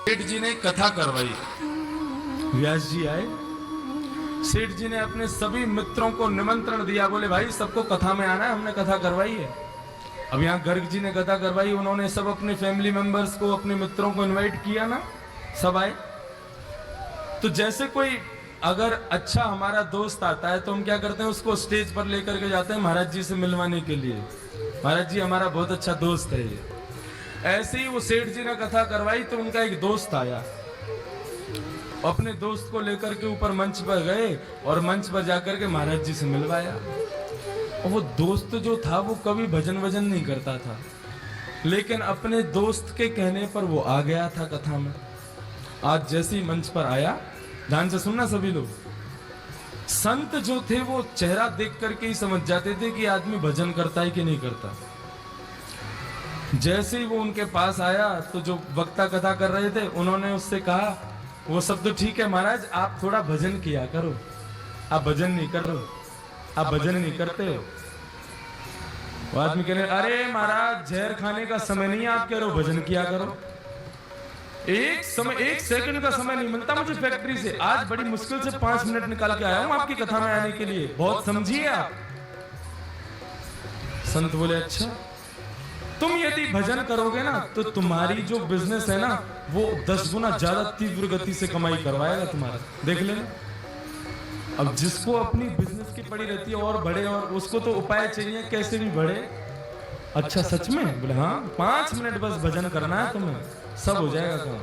सेठ जी ने कथा करवाई। व्यास जी आए, सेठ जी ने अपने सभी मित्रों को निमंत्रण दिया, बोले भाई सबको कथा में आना है, हमने कथा करवाई है। अब यहाँ गर्ग जी ने कथा करवाई, उन्होंने सब अपने फैमिली मेंबर्स को, अपने मित्रों को इनवाइट किया ना, सब आए। तो जैसे कोई अगर अच्छा हमारा दोस्त आता है तो हम क्या करते हैं, उसको स्टेज पर लेकर के जाते हैं महाराज जी से मिलवाने के लिए, महाराज जी हमारा बहुत अच्छा दोस्त है ये। ऐसे ही वो सेठ जी ने कथा करवाई तो उनका एक दोस्त आया, अपने दोस्त को लेकर के ऊपर मंच पर गए और मंच पर जाकर के महाराज जी से मिलवाया। और वो दोस्त जो था वो कभी भजन वजन नहीं करता था, लेकिन अपने दोस्त के कहने पर वो आ गया था कथा में। आज जैसे ही मंच पर आया, ध्यान से सुनना सभी लोग, संत जो थे वो चेहरा देख करके ही समझ जाते थे कि आदमी भजन करता है कि नहीं करता। जैसे ही वो उनके पास आया तो जो वक्ता कथा कर रहे थे उन्होंने उससे कहा, वो सब तो ठीक है महाराज, आप थोड़ा भजन किया करो, आप भजन नहीं कर रहे हो, आप भजन नहीं करते हो। वो आदमी कह रहे, अरे महाराज जहर खाने का समय नहीं है, आप कह रहे हो भजन किया करो। एक सेकंड का समय नहीं मिलता मुझे फैक्ट्री से, आज बड़ी मुश्किल से 5 मिनट निकाल के आया हूं आपकी कथा में आने के लिए, बहुत समझिए आप। संत बोले अच्छा, तुम यदि भजन करोगे ना तो तुम्हारी जो बिजनेस है ना वो 10 गुना ज्यादा तीव्र गति से कमाई करवाएगा तुम्हारा, देख लेना। अब जिसको अपनी बिजनेस की पड़ी रहती है और बढ़े, और उसको तो उपाय चाहिए कैसे भी बढ़े। अच्छा सच में? बोले हाँ, 5 मिनट बस भजन करना है तुम्हें, सब हो जाएगा काम।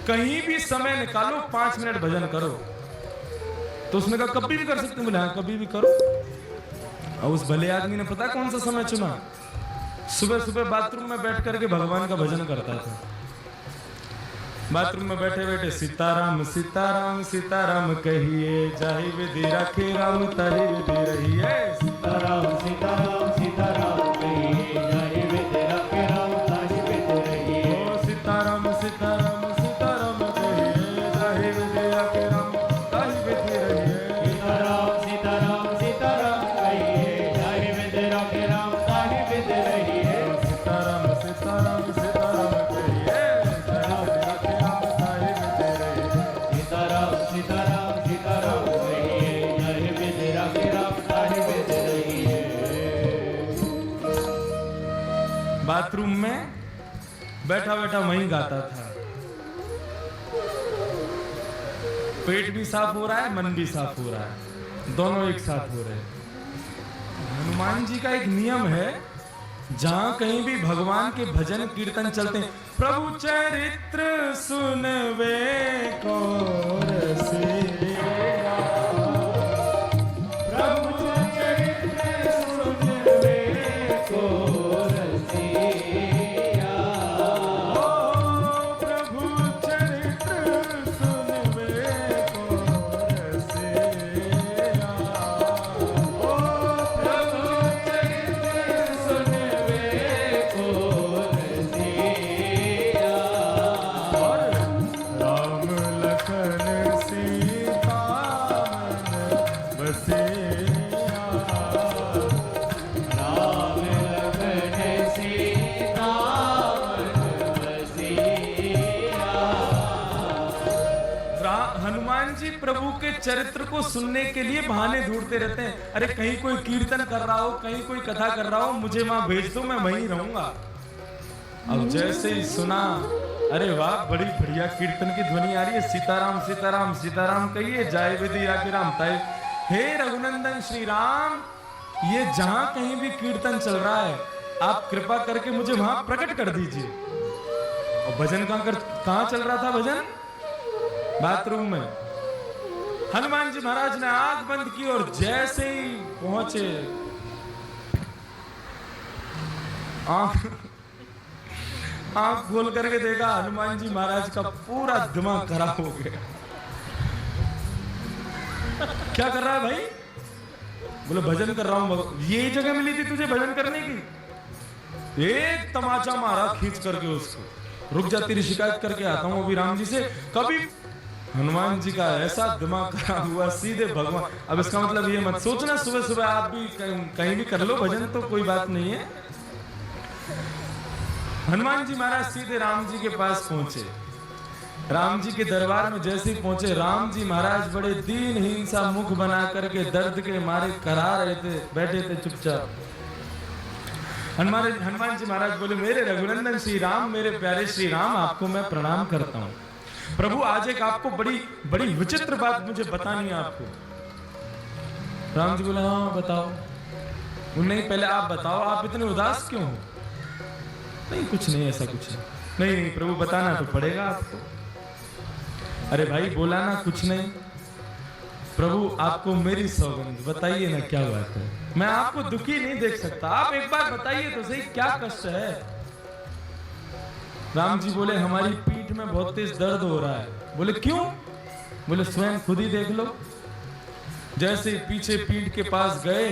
कहीं भी समय निकालो, 5 मिनट भजन करो। तो उसने कहा कभी भी कर सकते, बोले हाँ कभी भी करो। और उस भले आदमी ने पता कौन सा समय चुना, सुबह सुबह बाथरूम में बैठ करके भगवान का भजन करता था। बाथरूम में बैठे बैठे सीताराम सीताराम सीताराम कहिए, जाहि विधि राखे राम ताहि विधि रहिए। सीताराम सीताराम सीताराम कहिए, जाहि विधि राखे राम ताहि विधि रहिए। ओ सीताराम सीताराम सीताराम कहिए, जाहि विधि राखे राम ताहि विधि रहिए। सीताराम सीताराम सीताराम कहिए, जाहि विधि राखे राम ताहि विधि रहिए। सीताराम सीताराम सीताराम कहिए, जाहि विधि राखे राम ताहि विधि रहिए। सीताराम सीताराम सीताराम कहिए, जाहि विधि राखे राम ताहि विधि रहिए। बाथरूम में बैठा बैठा वहीं गाता था। पेट भी साफ हो रहा है, मन भी साफ हो रहा है, दोनों एक साथ हो रहे हैं। हनुमान जी का एक नियम है, जहां कहीं भी भगवान के भजन कीर्तन चलते हैं, प्रभु चरित्र सुनवे को रसिया, प्रभु चरित्र सुनवे को रसिया, प्रभु चरित्र सुनवे को रसिया, ओ प्रभु चरित्र सुनवे को रसिया। और राम लखन सीता मन बसिया, राम लखन सीता मन बसिया। हनुमान जी प्रभु के चरित्र को सुनने के लिए बहाने ढूंढते रहते हैं। अरे कहीं कोई कीर्तन कर रहा हो, कहीं कोई कथा कर रहा हो, मुझे वहां भेज दो, मैं वहीं रहूंगा। अब जैसे ही सुना, अरे वाह बड़ी बढ़िया कीर्तन की ध्वनि आ रही है, सीताराम सीताराम सीताराम कहिए, जाय विधि राखे राम ताहि। हे रघुनंदन श्री राम, ये जहां कहीं भी कीर्तन चल रहा है आप कृपा करके मुझे वहां प्रकट कर दीजिए। और भजन कहां चल रहा था भजन? बाथरूम में। हनुमान जी महाराज ने आंख बंद की और जैसे ही पहुंचे, आंख खोल करके देखा, हनुमान जी महाराज का पूरा दिमाग खराब हो गया। क्या कर रहा है भाई? बोले भजन कर रहा हूं। ये जगह मिली थी तुझे भजन करने की? एक तमाचा मारा खींच करके उसको, रुक जा तेरी शिकायत करके आता हूं अभी राम जी से। कभी हनुमान जी का ऐसा दिमाग खराब हुआ, सीधे भगवान। अब इसका मतलब ये मत सोचना सुबह सुबह आप भी कहीं भी कर लो भजन, तो कोई बात नहीं है। हनुमान जी महाराज सीधे राम जी के पास पहुंचे राम जी के दरबार में जैसे ही पहुंचे, राम जी महाराज बड़े दीनहीन सा मुख बना करके दर्द के मारे करा रहे थे, बैठे थे चुपचाप। हनुमान जी महाराज बोले, मेरे रघुनंदन श्री राम, मेरे प्यारे श्री राम, आपको मैं प्रणाम करता हूं। प्रभु आज एक आपको बड़ी बड़ी विचित्र बात मुझे बतानी है आपको। राम जी बोले, हाँ बताओ। नहीं पहले आप बताओ, आप इतने उदास क्यों हो? नहीं कुछ नहीं, ऐसा कुछ नहीं। नहीं प्रभु बताना तो पड़ेगा आपको। अरे भाई बोला ना कुछ नहीं। प्रभु आपको मेरी सौगंध, बताइए ना क्या बात है। मैं आपको दुखी नहीं देख सकता, आप एक बार बताइए तो सही क्या कष्ट है। राम जी बोले, हमारी पीठ में बहुत तेज दर्द हो रहा है। बोले क्यों? बोले स्वयं खुद ही देख लो। जैसे पीछे पीठ के पास गए,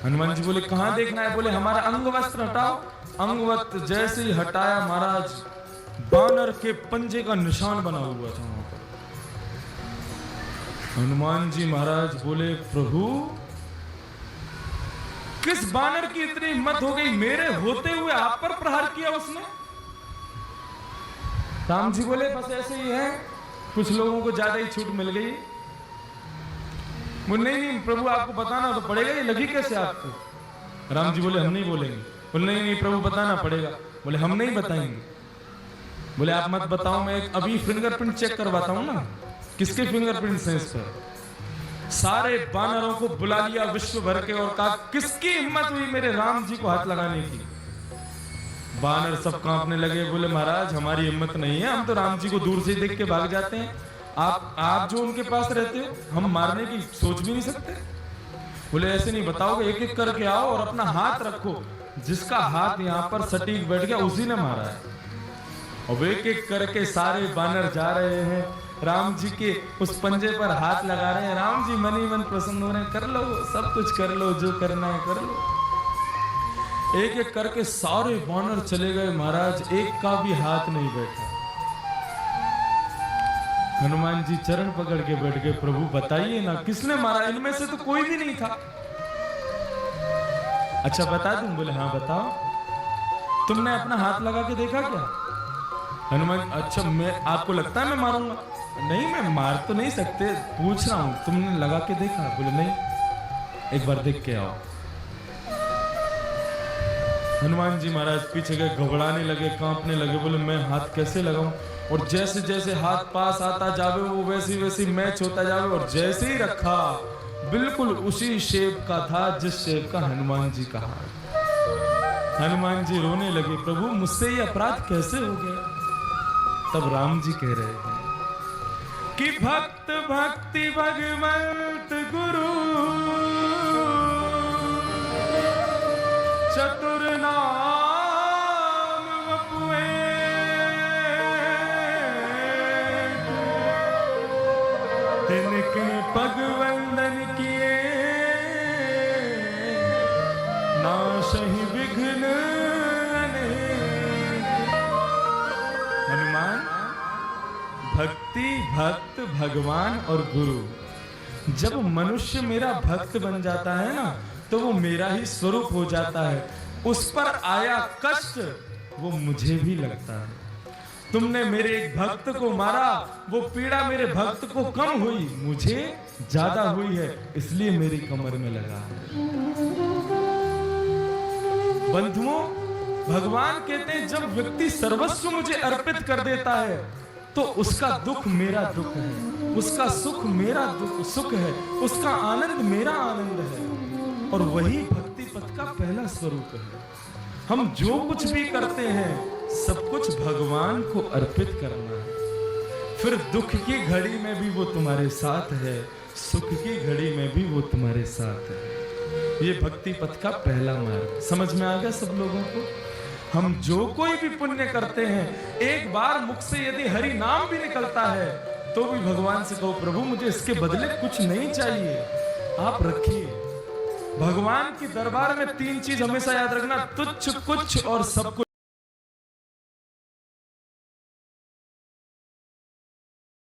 हनुमान जी बोले कहां देखना है? बोले हमारा अंग वस्त्र हटाओ। अंग वस्त्र जैसे ही हटाया महाराज, बानर के पंजे का निशान बना हुआ था वहां पर। हनुमान जी महाराज बोले, प्रभु किस बानर की इतनी हिम्मत हो गई, मेरे होते हुए आप पर प्रहार किया उसने? राम जी बोले, बस ऐसे ही है, कुछ लोगों को ज्यादा ही छूट मिल गई। नहीं नहीं प्रभु आपको बताना तो पड़ेगा, ये लगी कैसे आपको? राम जी बोले, हम नहीं बोलेंगे। बोले नहीं नहीं प्रभु बताना पड़ेगा। बोले हम नहीं बताएंगे। बोले आप मत बताओ, मैं अभी फिंगरप्रिंट चेक करवाता हूं ना। किसके फिंगरप्रिंट हैं इस पर? सारे बानरों को बुला लिया विश्व भर के और कहा, किसकी हिम्मत हुई मेरे राम जी को हाथ लगाने की? बानर सब कांपने लगे। बोले महाराज हमारी हिम्मत नहीं है, हम तो राम जी को दूर से देख के भाग जाते हैं। आप जो उनके पास रहते हो, हम मारने की सोच भी नहीं सकते। बोले ऐसे नहीं बताओगे, एक एक करके आओ और अपना हाथ रखो। जिसका हाथ यहाँ पर सटीक बैठ गया उसी ने मारा है। और एक एक करके सारे बानर जा रहे हैं, राम जी के उस पंजे पर हाथ लगा रहे हैं। राम जी मन ही मन प्रसन्न हो रहे हैं, कर लो सब कुछ कर लो, जो करना है कर लो। एक एक करके सारे बानर चले गए महाराज, एक का भी हाथ नहीं बैठा। हनुमान जी चरण पकड़ के बैठ गए, प्रभु बताइए ना किसने मारा? इनमें से तो कोई भी नहीं था। अच्छा बता दूं? बोले हाँ बताओ। तुमने अपना हाथ लगा के देखा क्या? हनुमान, अच्छा मैं आपको लगता है मैं मारूंगा? नहीं मैं मार तो नहीं सकते, पूछ रहा हूं तुमने लगा के देखा? बोले नहीं। एक बार देख के आओ। हनुमान जी महाराज पीछे गए, घबराने लगे, कांपने लगे। बोले मैं हाथ कैसे लगाऊं? और जैसे जैसे हाथ पास आता जावे वो वैसी वैसी मैच होता जावे। और जैसे ही रखा बिल्कुल उसी शेप का था जिस शेप का हनुमान जी का हाथ। हनुमान जी रोने लगे, प्रभु मुझसे ये अपराध कैसे हो गया? तब राम जी कह रहे हैं कि भक्त भक्ति भगवंत गुरु चतुर नाम वपुए, तिनके पग वंदन किए नाशहि विघ्न अनेक। हनुमान भक्ति, भक्त, भगवान और गुरु, जब मनुष्य मेरा भक्त बन जाता है ना तो वो मेरा ही स्वरूप हो जाता है। उस पर आया कष्ट वो मुझे भी लगता है। तुमने मेरे एक भक्त को मारा, वो पीड़ा मेरे भक्त को कम हुई, मुझे ज्यादा हुई है, इसलिए मेरी कमर में लगा है। बंधुओं, भगवान कहते हैं जब व्यक्ति सर्वस्व मुझे अर्पित कर देता है तो उसका दुख मेरा दुख है, उसका सुख मेरा सुख है, उसका आनंद मेरा आनंद है। और वही भक्ति पथ का पहला स्वरूप है। हम जो कुछ भी करते हैं सब कुछ भगवान को अर्पित करना है। फिर दुख की घड़ी में भी वो तुम्हारे साथ है, सुख की घड़ी में भी वो तुम्हारे साथ है। ये भक्ति पथ का पहला मार्ग समझ में आ गया सब लोगों को? हम जो कोई भी पुण्य करते हैं, एक बार मुख से यदि हरि नाम भी निकलता है तो भी भगवान से कहो, प्रभु मुझे इसके बदले कुछ नहीं चाहिए, आप रखिए। भगवान के दरबार में तीन चीज हमेशा याद रखना, तुच्छ, कुछ और सब कुछ।